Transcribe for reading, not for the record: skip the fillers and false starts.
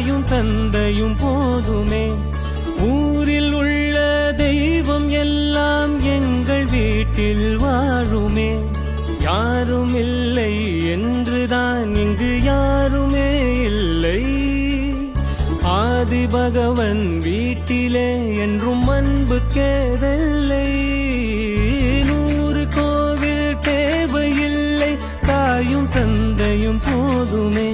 தாயும் தந்தையும் போதுமே. ஊரில் உள்ள தெய்வம் எல்லாம் எங்கள் வீட்டில் வாழுமே. யாரும் இல்லை என்றுதான் இங்கு யாருமே இல்லை. ஆதி பகவன் வீட்டிலே என்றும் அன்பு கேதல்லை. 100 கோவில் தேவையில்லை, தாயும் தந்தையும் போதுமே.